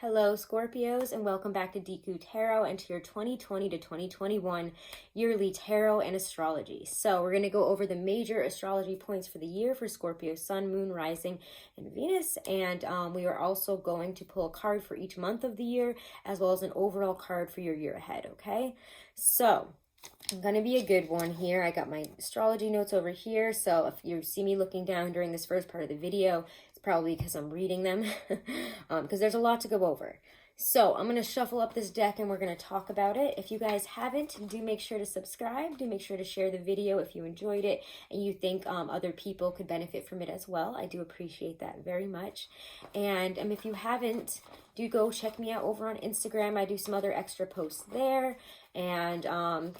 Hello Scorpios, and welcome back to Deku Tarot and to your 2020 to 2021 yearly tarot and astrology. So we're going to go over the major astrology points for the year for Scorpio Sun, Moon, Rising, and Venus. And we are also going to pull a card for each month of the year, as well as an overall card for your year ahead, okay? So going to be a good one here. I got my astrology notes over here, so if you see me looking down during this first part of the video, it's probably because I'm reading them, because there's a lot to go over. So I'm going to shuffle up this deck and we're going to talk about it. If you guys haven't, do make sure to subscribe. Do make sure to share the video if you enjoyed it and you think other people could benefit from it as well. I do appreciate that very much. And if you haven't, do go check me out over on Instagram. I do some other extra posts there and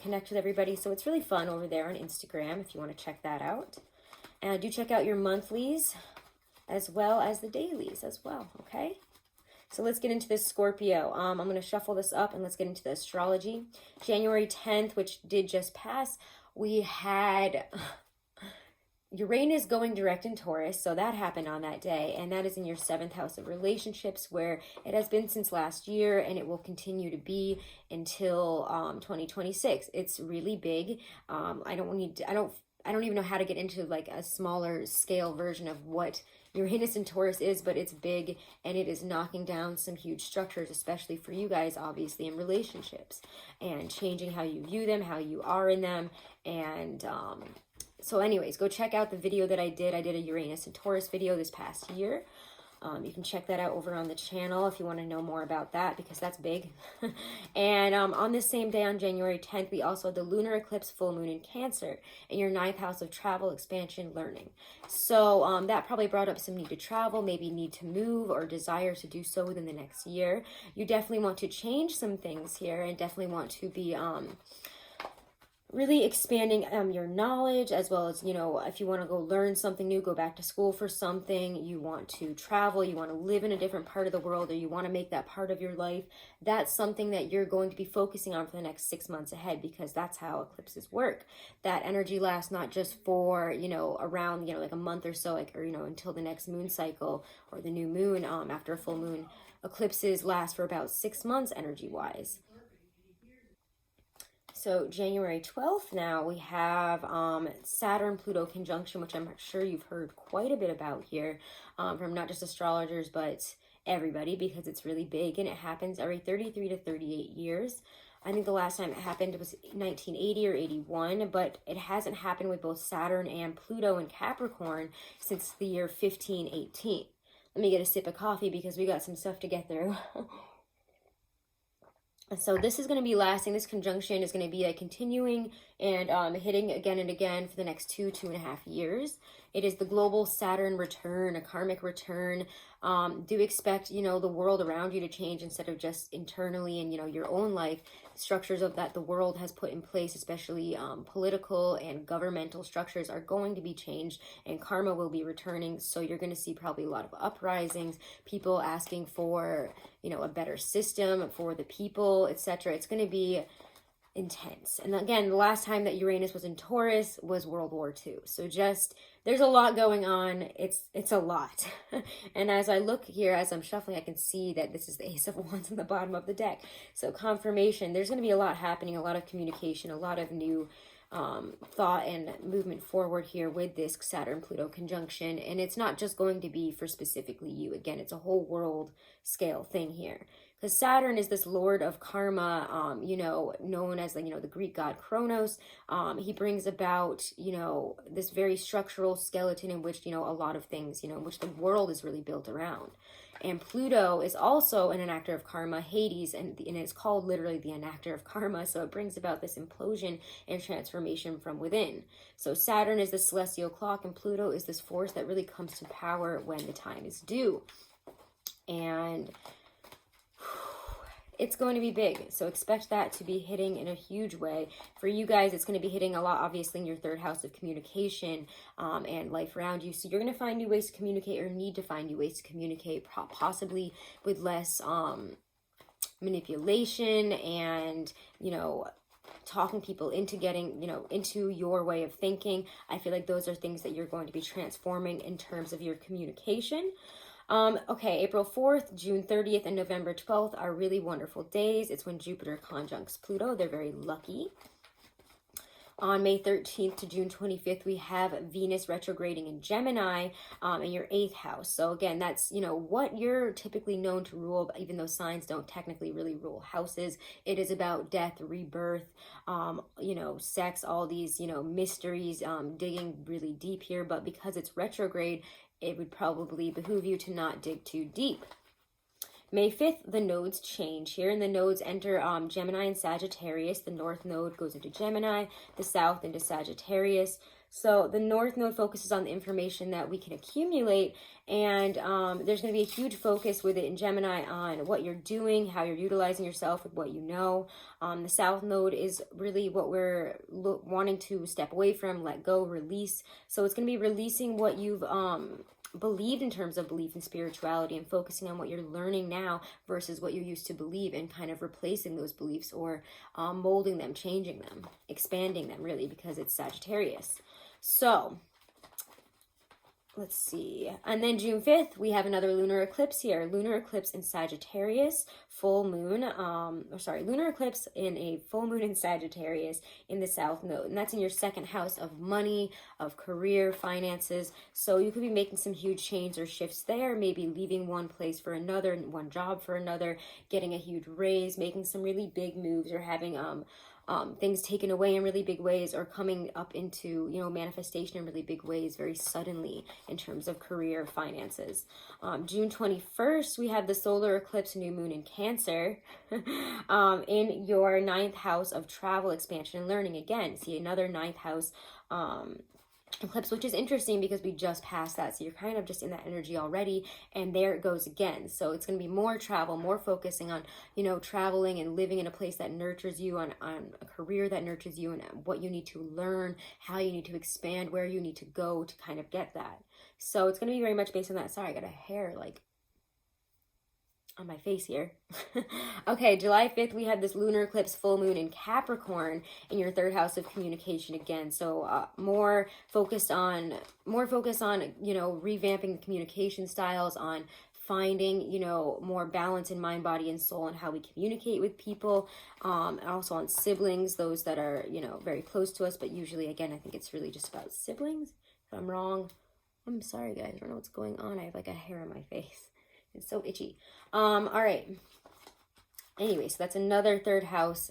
connect with everybody. So it's really fun over there on Instagram if you want to check that out. And do check out your monthlies as well as the dailies as well, okay? So let's get into this Scorpio. I'm going to shuffle this up and let's get into the astrology. January 10th, which did just pass, we had Uranus going direct in Taurus. So that happened on that day. And that is in your 7th house of relationships, where it has been since last year and it will continue to be until 2026. It's really big. I don't even know how to get into like a smaller scale version of what Uranus and Taurus is, but it's big and it is knocking down some huge structures, especially for you guys, obviously, in relationships and changing how you view them, how you are in them. And so anyways, go check out the video that I did. I did a Uranus and Taurus video this past year. You can check that out over on the channel if you want to know more about that, because that's big. And on this same day, on January 10th, we also had the lunar eclipse full moon in Cancer in your 9th house of travel, expansion, learning. So that probably brought up some need to travel, maybe need to move or desire to do so within the next year. You definitely want to change some things here and definitely want to be really expanding your knowledge, as well as, you know, if you want to go learn something new, go back to school for something, you want to travel, you want to live in a different part of the world, or you want to make that part of your life, that's something that you're going to be focusing on for the next 6 months ahead, because that's how eclipses work. That energy lasts not just for, you know, around, you know, like a month or so, like, or, you know, until the next moon cycle or the new moon after a full moon. Eclipses last for about 6 months energy wise. So January 12th now, we have Saturn-Pluto conjunction, which I'm sure you've heard quite a bit about here from not just astrologers, but everybody, because it's really big and it happens every 33 to 38 years. I think the last time it happened was 1980 or 81, but it hasn't happened with both Saturn and Pluto in Capricorn since the year 1518. Let me get a sip of coffee because we got some stuff to get through. So this is going to be lasting. This conjunction is going to be continuing and hitting again and again for the next 2.5 years. It is the global Saturn return, a karmic return. Do expect, you know, the world around you to change instead of just internally and, you know, your own life. Structures of that the world has put in place, especially political and governmental structures, are going to be changed, and karma will be returning. So you're going to see probably a lot of uprisings, people asking for, you know, a better system for the people, etc. It's going to be intense. And again, the last time that Uranus was in Taurus was World War II. So just, there's a lot going on. It's a lot. And as I look here, as I'm shuffling, I can see that this is the Ace of Wands in the bottom of the deck. So confirmation, there's going to be a lot happening, a lot of communication, a lot of new thought and movement forward here with this Saturn-Pluto conjunction. And it's not just going to be for specifically you. Again, it's a whole world scale thing here. Because Saturn is this lord of karma, you know, known as, you know, the Greek god Kronos. He brings about, you know, this very structural skeleton in which, you know, a lot of things, you know, which the world is really built around. And Pluto is also an enactor of karma, Hades, and it's called literally the enactor of karma. So it brings about this implosion and transformation from within. So Saturn is the celestial clock, and Pluto is this force that really comes to power when the time is due. And it's going to be big, so expect that to be hitting in a huge way. For you guys, it's going to be hitting a lot, obviously, in your 3rd house of communication and life around you. So you're going to find new ways to communicate, or need to find new ways to communicate, possibly with less manipulation and, you know, talking people into getting, you know, into your way of thinking. I feel like those are things that you're going to be transforming in terms of your communication. Okay, April 4th, June 30th, and November 12th are really wonderful days. It's when Jupiter conjuncts Pluto. They're very lucky. On May 13th to June 25th, we have Venus retrograding in Gemini in your 8th house. So again, that's, you know, what you're typically known to rule, even though signs don't technically really rule houses. It is about death, rebirth, you know, sex, all these, you know, mysteries, digging really deep here. But because it's retrograde, it would probably behoove you to not dig too deep. May 5th, the nodes change here, and the nodes enter Gemini and Sagittarius. The north node goes into Gemini, the south into Sagittarius. So the north node focuses on the information that we can accumulate, and there's going to be a huge focus with it in Gemini on what you're doing, how you're utilizing yourself with what you know. The south node is really what we're wanting to step away from, let go, release. So it's going to be releasing what you've believed in terms of belief and spirituality, and focusing on what you're learning now versus what you used to believe, and kind of replacing those beliefs, or molding them, changing them, expanding them, really, because it's Sagittarius. So let's see. And then June 5th, we have another lunar eclipse here. Lunar eclipse in Sagittarius, full moon, lunar eclipse in a full moon in Sagittarius in the south node. And that's in your second house of money, of career, finances. So you could be making some huge change or shifts there, maybe leaving one place for another, one job for another, getting a huge raise, making some really big moves, or having things taken away in really big ways, or coming up into, you know, manifestation in really big ways very suddenly in terms of career, finances. June 21st, we have the solar eclipse, new moon in Cancer, in your 9th house of travel, expansion, and learning. Again, see another 9th house eclipse, which is interesting because we just passed that, so you're kind of just in that energy already, and there it goes again. So it's going to be more travel, more focusing on, you know, traveling and living in a place that nurtures you, on a career that nurtures you, and what you need to learn, how you need to expand, where you need to go to kind of get that. So it's going to be very much based on that. Sorry, I got a hair like on my face here. Okay, July 5th, we have this lunar eclipse full moon in Capricorn in your 3rd house of communication again. So more focused on, you know, revamping the communication styles, on finding, you know, more balance in mind, body, and soul, and how we communicate with people, and also on siblings, those that are, you know, very close to us. But usually, again, I think it's really just about siblings. If I'm wrong, I'm sorry, guys. I don't know what's going on. I have like a hair on my face. It's so itchy. All right. Anyway, so that's another 3rd house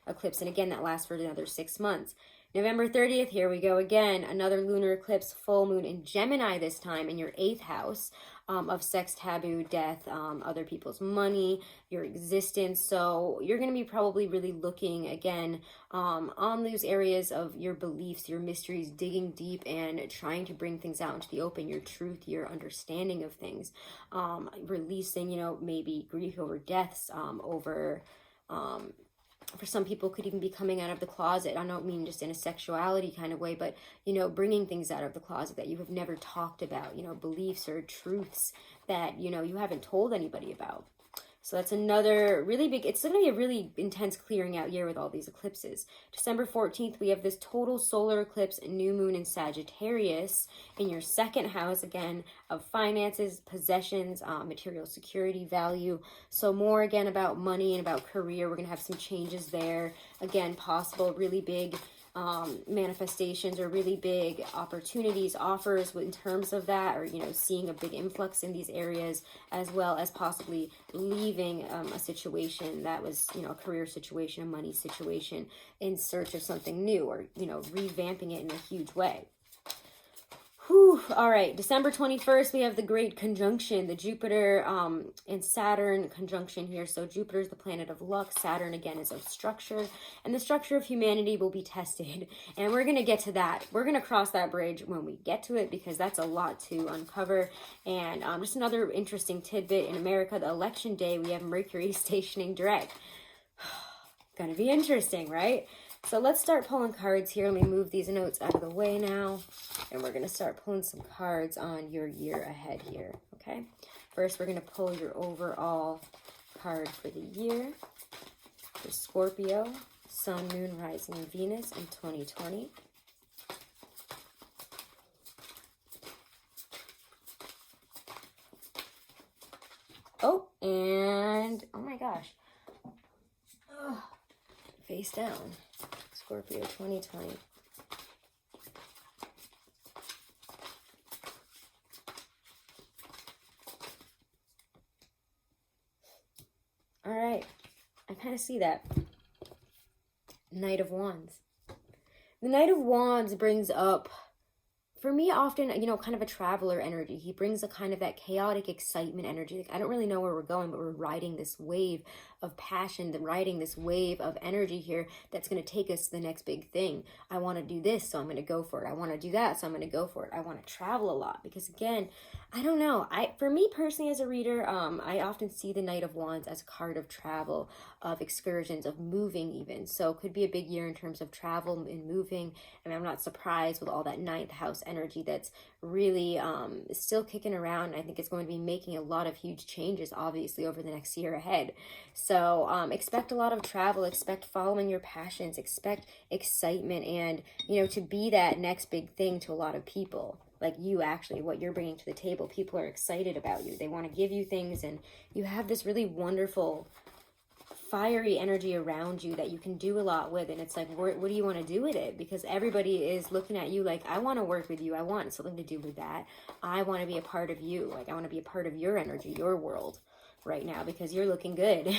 eclipse. And again, that lasts for another 6 months. November 30th, here we go again. Another lunar eclipse, full moon in Gemini this time, in your 8th house of sex, taboo, death, other people's money, your existence. So you're going to be probably really looking again on those areas of your beliefs, your mysteries, digging deep and trying to bring things out into the open, your truth, your understanding of things, releasing, you know, maybe grief over deaths, over for some people could even be coming out of the closet. I don't mean just in a sexuality kind of way, but, you know, bringing things out of the closet that you have never talked about, you know, beliefs or truths that, you know, you haven't told anybody about. So that's another really big, it's going to be a really intense clearing out year with all these eclipses. December 14th, we have this total solar eclipse, new moon in Sagittarius in your 2nd house, again, of finances, possessions, material security, value. So more, again, about money and about career. We're going to have some changes there. Again, possible really big manifestations or really big opportunities, offers in terms of that, or, you know, seeing a big influx in these areas, as well as possibly leaving a situation that was, you know, a career situation, a money situation, in search of something new, or, you know, revamping it in a huge way. Whew. All right, December 21st, we have the great conjunction, the Jupiter and Saturn conjunction here. So Jupiter is the planet of luck. Saturn, again, is of structure. And the structure of humanity will be tested. And we're going to get to that. We're going to cross that bridge when we get to it, because that's a lot to uncover. And just another interesting tidbit, in America, the election day, we have Mercury stationing direct. Going to be interesting, right? So let's start pulling cards here. Let me move these notes out of the way now. And we're going to start pulling some cards on your year ahead here, okay? First, we're going to pull your overall card for the year for Scorpio, Sun, Moon, Rising, and Venus in 2020. And, oh my gosh. Ugh. Face down. Scorpio 2020. All right. I kind of see that. Knight of Wands. The Knight of Wands brings up, for me, often, you know, kind of a traveler energy. He brings a kind of that chaotic excitement energy. Like, I don't really know where we're going, but we're riding this wave of passion, riding this wave of energy here that's going to take us to the next big thing. I want to do this, so I'm going to go for it. I want to do that, so I'm going to go for it. I want to travel a lot because, again, I don't know. For me personally as a reader, I often see the Knight of Wands as a card of travel, of excursions, of moving even. So it could be a big year in terms of travel and moving. I mean, I'm not surprised with all that ninth house energy that's really still kicking around. I think it's going to be making a lot of huge changes, obviously, over the next year ahead. So expect a lot of travel, expect following your passions, expect excitement, and, you know, to be that next big thing to a lot of people. Like you, actually, what you're bringing to the table. People are excited about you. They want to give you things, and you have this really wonderful, fiery energy around you that you can do a lot with. And it's like, what do you want to do with it? Because everybody is looking at you like, I want to work with you. I want something to do with that. I want to be a part of you. Like, I want to be a part of your energy, your world right now, because you're looking good.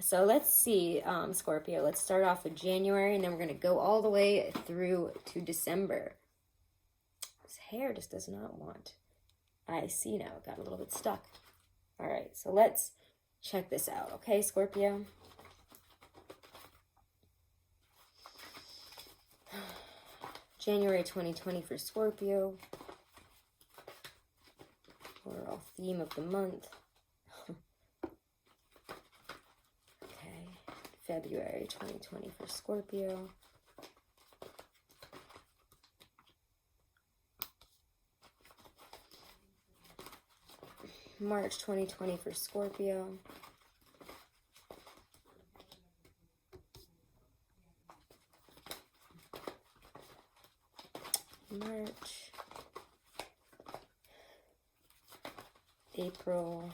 So let's see, Scorpio. Let's start off with January, and then we're going to go all the way through to December. Hair just does not want. I see now, it got a little bit stuck. All right, so let's check this out, okay, Scorpio? January 2020 for Scorpio. Overall theme of the month. Okay, February 2020 for Scorpio. March 2020 for Scorpio. March. April.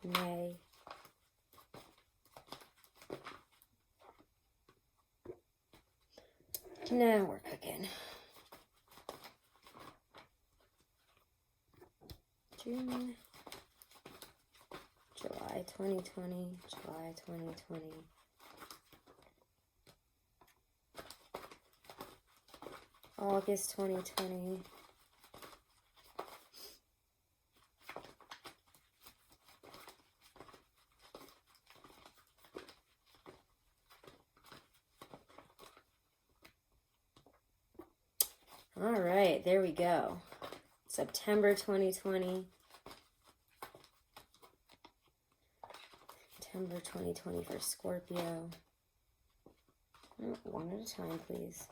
May. Now we're cooking. June. July 2020. July 2020. August 2020. All right, there we go. September 2020. September 2020 for Scorpio. One at a time, please.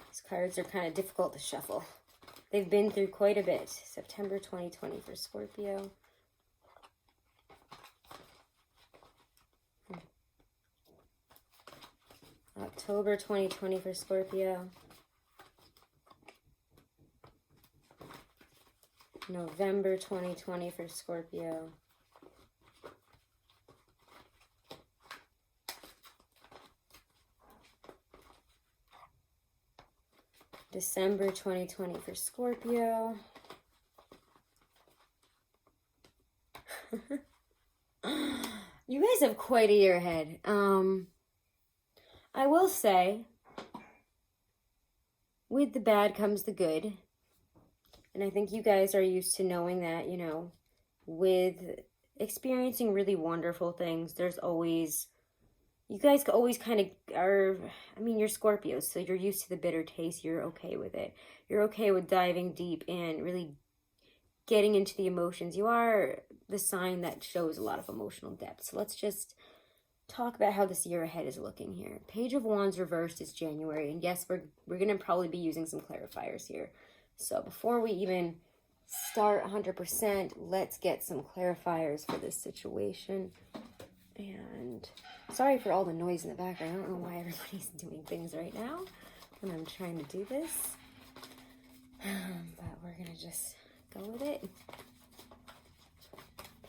These cards are kind of difficult to shuffle. They've been through quite a bit. September 2020 for Scorpio. October 2020 for Scorpio. November 2020 for Scorpio. December 2020 for Scorpio. You guys have quite a year ahead. I will say, with the bad comes the good. And I think you guys are used to knowing that, you know, with experiencing really wonderful things, there's always, you guys always kind of are, I mean, you're Scorpios, so you're used to the bitter taste. You're okay with it. You're okay with diving deep and really getting into the emotions. You are the sign that shows a lot of emotional depth. So let's just talk about how this year ahead is looking here. Page of Wands reversed is January, and yes, we're going to probably be using some clarifiers here. So before we even start 100%, let's get some clarifiers for this situation. And sorry for all the noise in the background. I don't know why everybody's doing things right now when I'm trying to do this. But we're going to just go with it.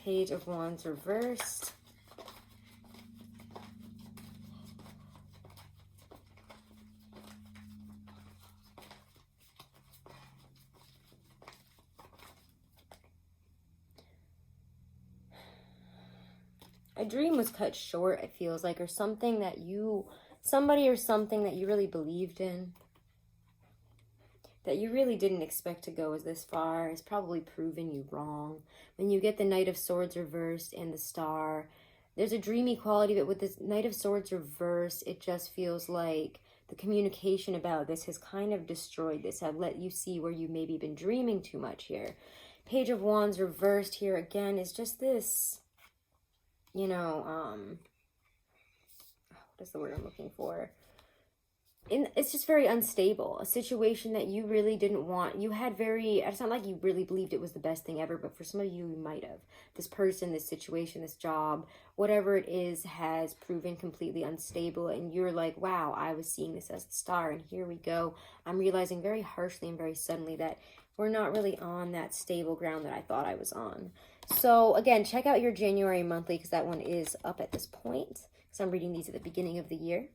Page of Wands reversed. A dream was cut short, it feels like, or something that somebody or something that you really believed in, that you really didn't expect to go this far, has probably proven you wrong. When you get the Knight of Swords reversed and the Star, there's a dreamy quality, but with this Knight of Swords reversed, it just feels like the communication about this has kind of destroyed this, have let you see where you maybe been dreaming too much here. Page of Wands reversed here again is just this, you know, what is the word I'm looking for? It's just very unstable. A situation that you really didn't want. You had it's not like you really believed it was the best thing ever, but for some of you, you might have. This person, this situation, this job, whatever it is, has proven completely unstable. And you're like, wow, I was seeing this as the Star, and here we go. I'm realizing very harshly and very suddenly that we're not really on that stable ground that I thought I was on. So again, check out your January monthly, because that one is up at this point. So I'm reading these at the beginning of the year.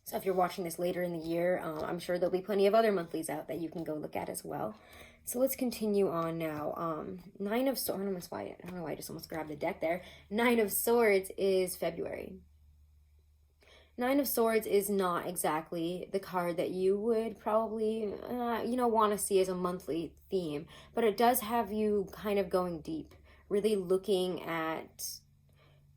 So if you're watching this later in the year, I'm sure there'll be plenty of other monthlies out that you can go look at as well. So let's continue on now. Nine of Swords, I don't know why I just almost grabbed the deck there. Nine of Swords is February. Nine of Swords is not exactly the card that you would probably, want to see as a monthly theme. But it does have you kind of going deep, really looking at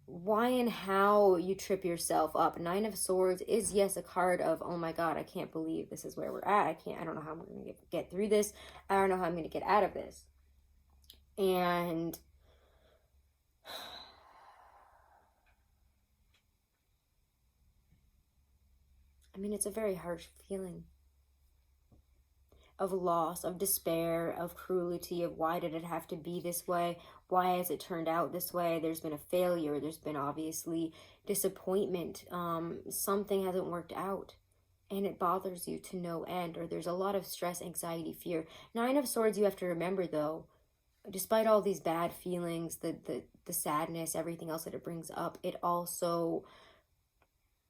why and how you trip yourself up. Nine of Swords is, yes, a card of, oh my God, I can't believe this is where we're at. I don't know how I'm going to get through this. I don't know how I'm going to get out of this. And I mean, it's a very harsh feeling of loss, of despair, of cruelty, of why did it have to be this way? Why has it turned out this way? There's been a failure. There's been obviously disappointment. Something hasn't worked out, and it bothers you to no end, or there's a lot of stress, anxiety, fear. Nine of Swords, you have to remember though, despite all these bad feelings, the sadness, everything else that it brings up, it also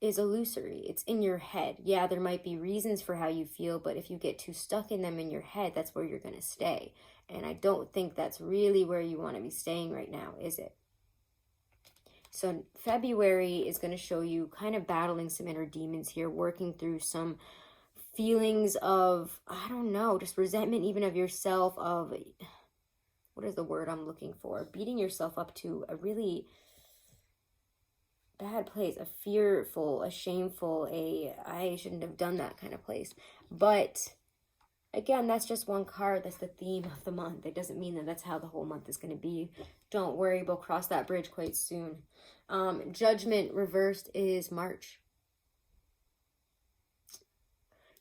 is illusory. It's in your head. Yeah, there might be reasons for how you feel, but if you get too stuck in them in your head, that's where you're going to stay. And I don't think that's really where you want to be staying right now, is it? So February is going to show you kind of battling some inner demons here, working through some feelings of, I don't know, just resentment even of yourself, of, what is the word I'm looking for? Beating yourself up to a really bad place, a fearful, a shameful, I shouldn't have done that kind of place. But again, that's just one card. That's the theme of the month. It doesn't mean that that's how the whole month is going to be. Don't worry, we'll cross that bridge quite soon. Judgment reversed is March.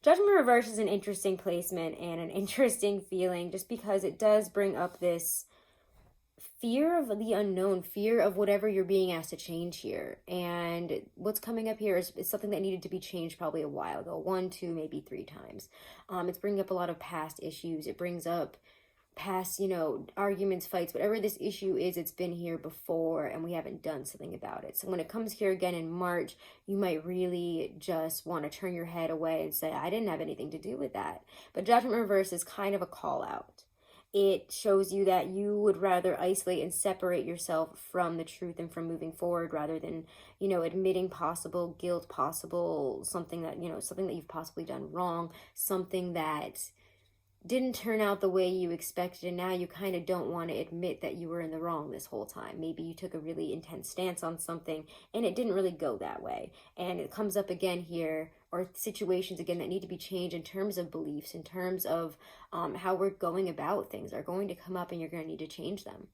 Judgment reversed is an interesting placement and an interesting feeling, just because it does bring up this fear of the unknown, fear of whatever you're being asked to change here. And what's coming up here is something that needed to be changed probably a while ago, 1, 2, maybe 3 times. It's bringing up a lot of past issues. It brings up past, arguments, fights, whatever this issue is, it's been here before and we haven't done something about it. So when it comes here again in March, you might really just want to turn your head away and say, I didn't have anything to do with that. But Judgment Reverse is kind of a call out. It shows you that you would rather isolate and separate yourself from the truth and from moving forward, rather than, admitting possible guilt, possible something that you've possibly done wrong, something that didn't turn out the way you expected, and now you kind of don't want to admit that you were in the wrong this whole time. Maybe you took a really intense stance on something and it didn't really go that way. And it comes up again here, or situations again that need to be changed in terms of beliefs, in terms of how we're going about things are going to come up, and you're going to need to change them.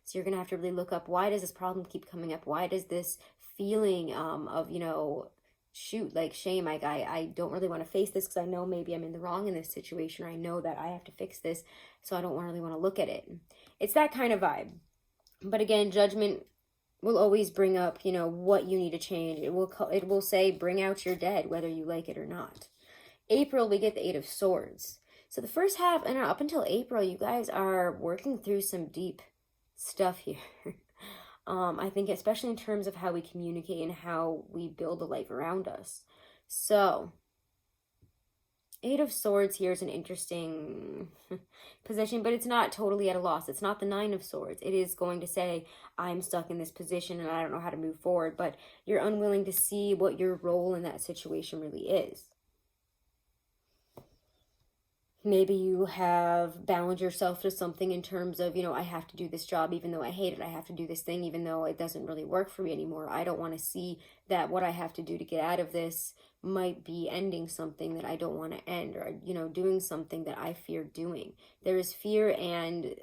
So you're going to have to really look up, why does this problem keep coming up? Why does this feeling of, you know, shoot, like shame, like I don't really want to face this because I know maybe I'm in the wrong in this situation, or I know that I have to fix this, so I don't really want to look at it. It's that kind of vibe. But again, judgment will always bring up, you know, what you need to change. It will say, bring out your dead, whether you like it or not. April, we get the Eight of Swords. So the first half, and up until April, you guys are working through some deep stuff here. I think especially in terms of how we communicate and how we build the life around us. So, Eight of Swords here is an interesting position, but it's not totally at a loss. It's not the Nine of Swords. It is going to say, I'm stuck in this position and I don't know how to move forward, but you're unwilling to see what your role in that situation really is. Maybe you have bound yourself to something in terms of, you know, I have to do this job even though I hate it. I have to do this thing even though it doesn't really work for me anymore. I don't want to see that what I have to do to get out of this might be ending something that I don't want to end, or, you know, doing something that I fear doing. There is fear and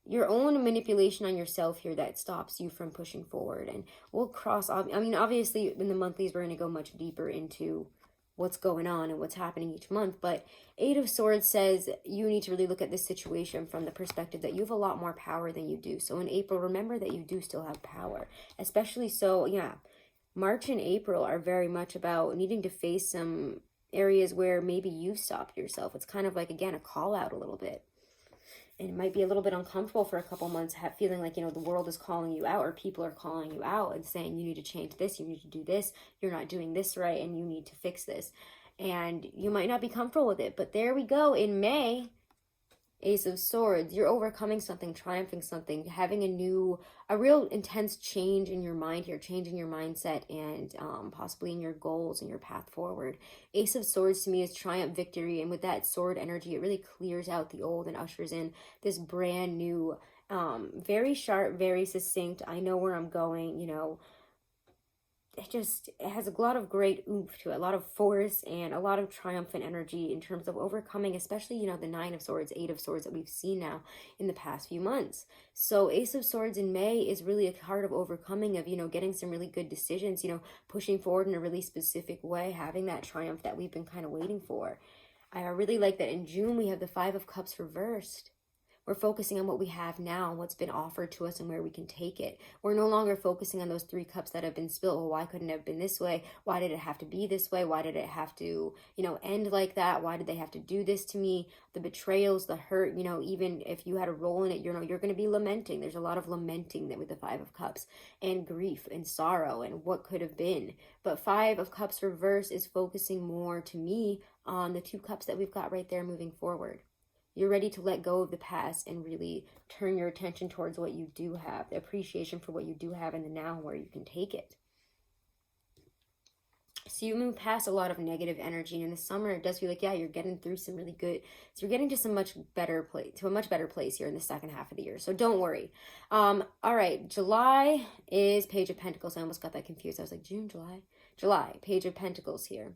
your own manipulation on yourself here that stops you from pushing forward. And we'll cross, I mean, obviously in the monthlies, we're going to go much deeper into what's going on and what's happening each month, but Eight of Swords says you need to really look at this situation from the perspective that you have a lot more power than you do. So in April, remember that you do still have power, especially so, yeah, March and April are very much about needing to face some areas where maybe you stopped yourself. It's kind of like, again, a call out a little bit. And it might be a little bit uncomfortable for a couple months, feeling like, you know, the world is calling you out, or people are calling you out and saying, you need to change this, you need to do this, you're not doing this right, and you need to fix this. And you might not be comfortable with it, but there we go. In May, Ace of Swords, you're overcoming something, triumphing something, having a real intense change in your mind here, changing your mindset and possibly in your goals and your path forward. Ace of Swords to me is triumph, victory, and with that sword energy, it really clears out the old and ushers in this brand new, very sharp, very succinct, I know where I'm going, you know, it has a lot of great oomph to it, a lot of force and a lot of triumphant energy in terms of overcoming, especially, you know, the Nine of Swords, Eight of Swords that we've seen now in the past few months. So Ace of Swords in May is really a card of overcoming, of, you know, getting some really good decisions, you know, pushing forward in a really specific way, having that triumph that we've been kind of waiting for. I really like that in June we have the Five of Cups reversed. We're focusing on what we have now, what's been offered to us, and where we can take it. We're no longer focusing on those 3 cups that have been spilled. Well, why couldn't it have been this way? Why did it have to be this way? Why did it have to, you know, end like that? Why did they have to do this to me? The betrayals, the hurt, you know, even if you had a role in it, you know, you're going to be lamenting. There's a lot of lamenting that with the Five of Cups, and grief and sorrow and what could have been. But Five of Cups reverse is focusing more, to me, on the 2 cups that we've got right there moving forward. You're ready to let go of the past and really turn your attention towards what you do have, the appreciation for what you do have in the now, where you can take it. So you move past a lot of negative energy, and in the summer it does feel like, yeah, you're getting through some really good, so you're getting to a much better place here in the second half of the year. So don't worry. All right, July is Page of Pentacles. I almost got that confused. I was like, June, July, Page of Pentacles here.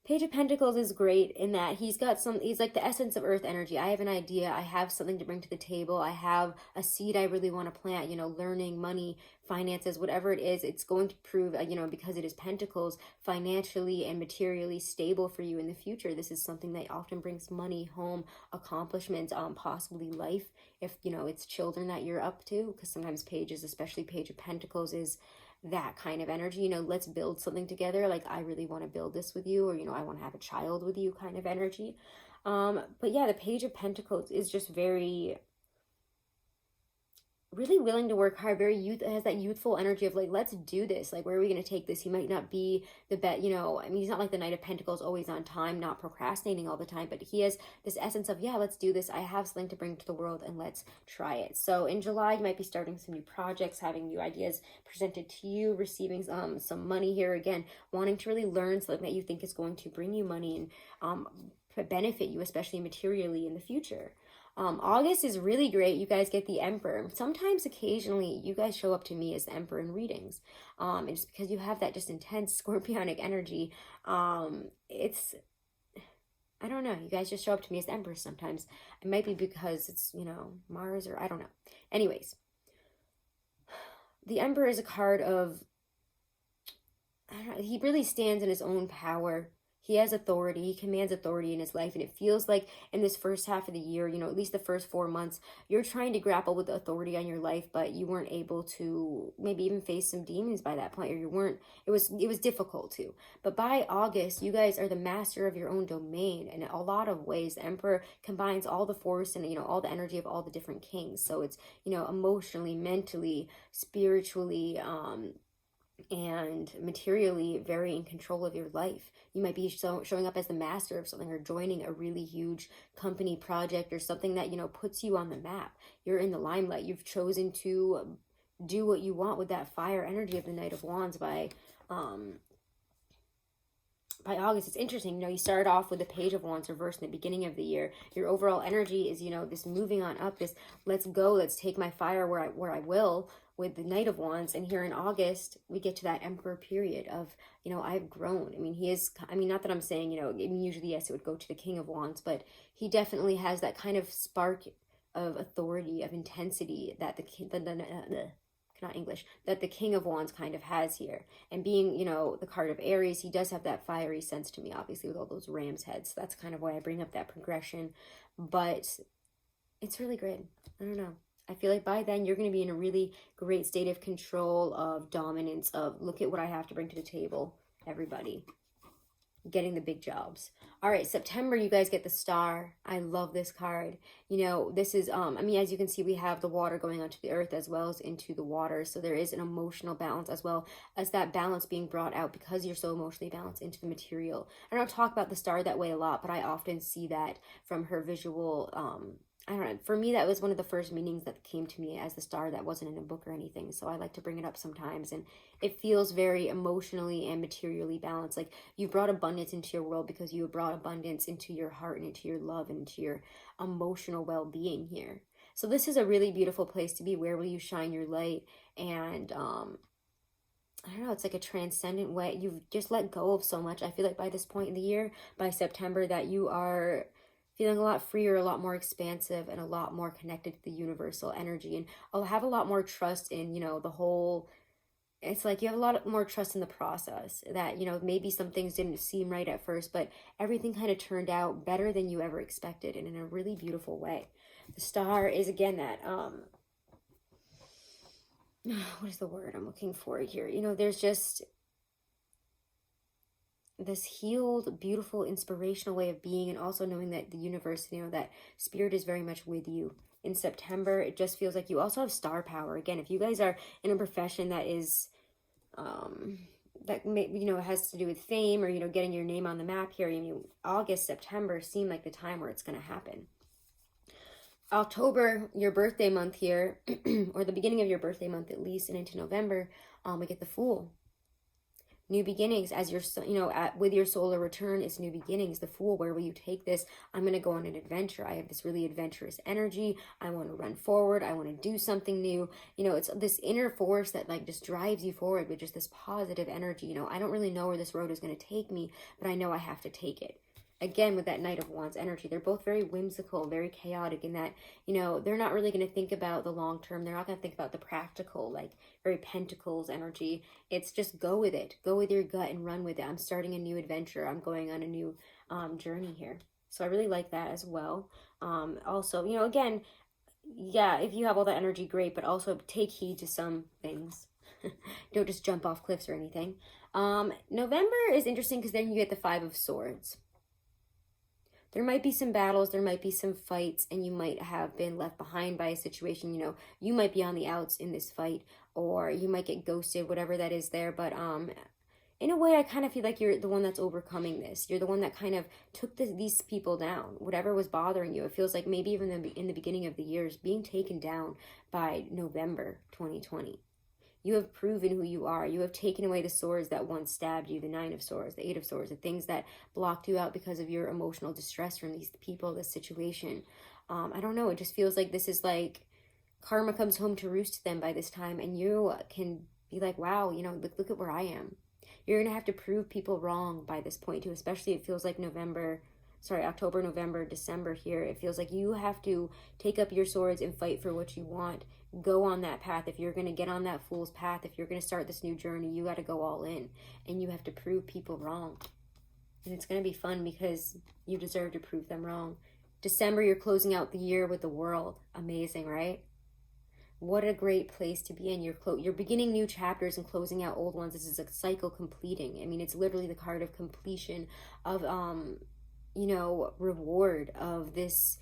Page of Pentacles is great in that he's like the essence of earth energy. I have an idea. I have something to bring to the table. I have a seed I really want to plant, you know, learning, money, finances, whatever it is. It's going to prove, you know, because it is Pentacles, financially and materially stable for you in the future. This is something that often brings money, home, accomplishments, possibly life, if, you know, it's children that you're up to, because sometimes pages, especially Page of Pentacles, is that kind of energy, you know, let's build something together, like I really want to build this with you, or, you know, I want to have a child with you kind of energy. But yeah, the Page of Pentacles is just very, really willing to work hard, it has that youthful energy of like, let's do this, like, where are we going to take this? He might not be the best, you know, I mean, he's not like the Knight of Pentacles, always on time, not procrastinating all the time, but he has this essence of, yeah, let's do this, I have something to bring to the world, and let's try it. So in July, you might be starting some new projects, having new ideas presented to you, receiving some money here, again, wanting to really learn something that you think is going to bring you money and benefit you, especially materially in the future. August is really great. You guys get the Emperor. Sometimes, occasionally, you guys show up to me as the Emperor in readings. And it's because you have that just intense scorpionic energy. It's, I don't know. You guys just show up to me as the Emperor sometimes. It might be because it's, you know, Mars, or I don't know. Anyways, the Emperor is a card of, I don't know, he really stands in his own power. He has authority. He commands authority in his life. And it feels like in this first half of the year, you know, at least the first 4 months, you're trying to grapple with the authority on your life, but you weren't able to maybe even face some demons by that point, or you weren't, it was difficult to. But by August, you guys are the master of your own domain. And in a lot of ways, the Emperor combines all the force and, you know, all the energy of all the different kings. So it's, you know, emotionally, mentally, spiritually, and materially very in control of your life. You might be showing up as the master of something, or joining a really huge company project, or something that, you know, puts you on the map. You're in the limelight. You've chosen to do what you want with that fire energy of the Knight of Wands by August. It's interesting, you know, you started off with the Page of Wands reversed in the beginning of the year. Your overall energy is, you know, this moving on up, this let's go, let's take my fire where I will, with the Knight of Wands. And here in August, we get to that Emperor period of, you know, I've grown. I mean, he is, I mean, not that I'm saying, you know, usually, yes, it would go to the King of Wands, but he definitely has that kind of spark of authority, of intensity that that the King of Wands kind of has here. And being, you know, the card of Aries, he does have that fiery sense to me, obviously, with all those ram's heads. So that's kind of why I bring up that progression. But it's really great. I don't know. I feel like by then you're going to be in a really great state of control, of dominance, of look at what I have to bring to the table, everybody. Getting the big jobs. All right, September, you guys get the Star. I love this card. You know, this is, I mean, as you can see, we have the water going onto the earth as well as into the water. So there is an emotional balance, as well as that balance being brought out because you're so emotionally balanced into the material. I don't talk about the Star that way a lot, but I often see that from her visual, I don't know, for me, that was one of the first meanings that came to me as the Star that wasn't in a book or anything. So I like to bring it up sometimes. And it feels very emotionally and materially balanced. Like you brought abundance into your world because you brought abundance into your heart and into your love and into your emotional well-being here. So this is a really beautiful place to be. Where will you shine your light? And, I don't know, it's like a transcendent way. You've just let go of so much. I feel like by this point in the year, by September, that you are feeling a lot freer, a lot more expansive, and a lot more connected to the universal energy. And I'll have a lot more trust in, you know, the whole, it's like you have a lot more trust in the process, that, you know, maybe some things didn't seem right at first, but everything kind of turned out better than you ever expected, and in a really beautiful way. The Star is, again, that, what is the word I'm looking for here? You know, there's just this healed, beautiful, inspirational way of being, and also knowing that the universe, you know, that spirit is very much with you. In September, it just feels like you also have star power. Again, if you guys are in a profession that is, that may, you know, has to do with fame, or, you know, getting your name on the map here, you know, August, September seem like the time where it's going to happen. October, your birthday month here, or the beginning of your birthday month at least, and into November, we get the Fool. New beginnings, as your, you know, with your solar return, it's new beginnings. The Fool, where will you take this? I'm going to go on an adventure. I have this really adventurous energy. I want to run forward. I want to do something new. You know, it's this inner force that like just drives you forward with just this positive energy. You know, I don't really know where this road is going to take me, but I know I have to take it. Again, with that Knight of Wands energy, they're both very whimsical, very chaotic, in that, you know, they're not really going to think about the long term. They're not going to think about the practical, like very Pentacles energy. It's just go with it. Go with your gut and run with it. I'm starting a new adventure. I'm going on a new journey here. So I really like that as well. Also, you know, again, yeah, if you have all that energy, great, but also take heed to some things. Don't just jump off cliffs or anything. November is interesting because then you get the Five of Swords. There might be some battles, there might be some fights, and you might have been left behind by a situation. You know, you might be on the outs in this fight, or you might get ghosted, whatever that is there. But in a way, I kind of feel like you're the one that's overcoming this. You're the one that kind of took these people down, whatever was bothering you. It feels like maybe even in the beginning of the year is being taken down by November 2020. You have proven who you are. You have taken away the swords that once stabbed you, the Nine of Swords, the Eight of Swords, the things that blocked you out because of your emotional distress from these people, this situation. I don't know. It just feels like this is like karma comes home to roost them by this time, and you can be like, wow, you know, look at where I am. You're going to have to prove people wrong by this point too, especially it feels like November October, November, December here, it feels like you have to take up your swords and fight for what you want. Go on that path. If you're going to get on that fool's path, if you're going to start this new journey, you got to go all in, and you have to prove people wrong. And it's going to be fun because you deserve to prove them wrong. December, you're closing out the year with the World. Amazing, right? What a great place to be in. You're beginning new chapters and closing out old ones. This is a cycle completing. I mean, it's literally the card of completion, of reward of this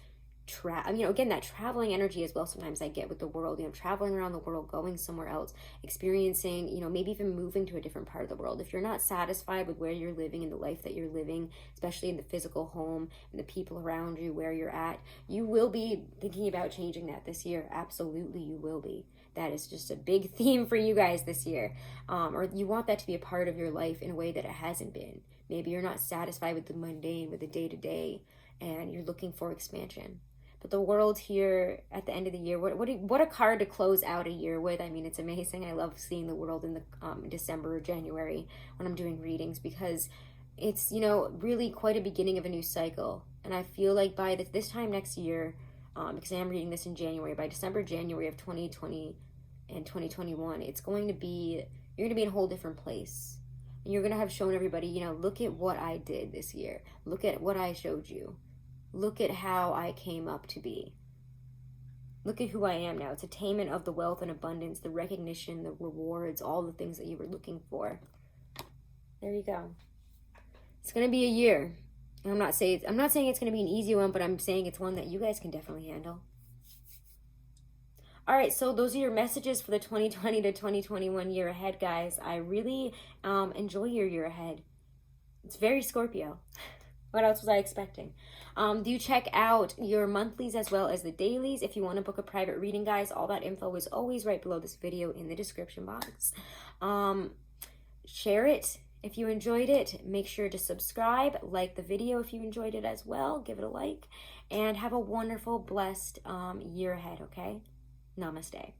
again, that traveling energy as well. Sometimes I get with the World, traveling around the world, going somewhere else, experiencing, maybe even moving to a different part of the world. If you're not satisfied with where you're living and the life that you're living, especially in the physical home and the people around you, where you're at, you will be thinking about changing that this year. Absolutely, you will be. That is just a big theme for you guys this year. Or you want that to be a part of your life in a way that it hasn't been. Maybe you're not satisfied with the mundane, with the day-to-day, and you're looking for expansion. But the World here at the end of the year, what a card to close out a year with. I mean, it's amazing. I love seeing the World in the December or January when I'm doing readings, because it's, really quite a beginning of a new cycle. And I feel like by this time next year, because I am reading this in January, by December, January of 2020 and 2021, you're going to be in a whole different place. And you're going to have shown everybody, look at what I did this year. Look at what I showed you. Look at how I came up to be. Look at who I am now. It's attainment of the wealth and abundance, the recognition, the rewards, all the things that you were looking for. There you go. It's going to be a year. And I'm not saying it's going to be an easy one, but I'm saying it's one that you guys can definitely handle. All right, so those are your messages for the 2020 to 2021 year ahead, guys. I really enjoy your year ahead. It's very Scorpio. What else was I expecting? Do check out your monthlies as well as the dailies. If you want to book a private reading, guys, all that info is always right below this video in the description box. Share it if you enjoyed it. Make sure to subscribe, like the video if you enjoyed it as well. Give it a like, and have a wonderful, blessed year ahead, okay? Namaste.